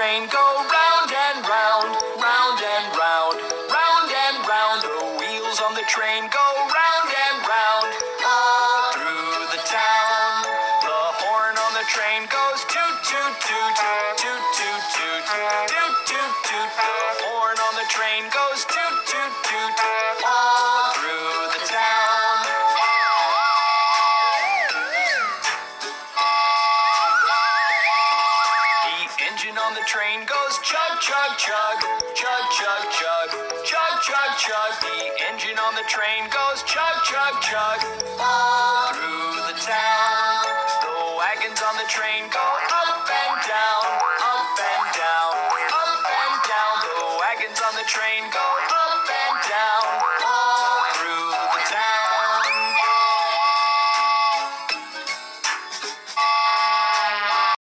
train go round and round, round and round, round and round. The wheels on the train go round and round, all through the town. The horn on the train goes toot, toot, toot, toot, toot, toot, toot, toot, toot. The horn on the train goes toot, toot, toot, all through the town. The engine on the train goes chug, chug, chug, chug, chug, chug, chug, chug, chug. The engine on the train goes chug, chug, chug,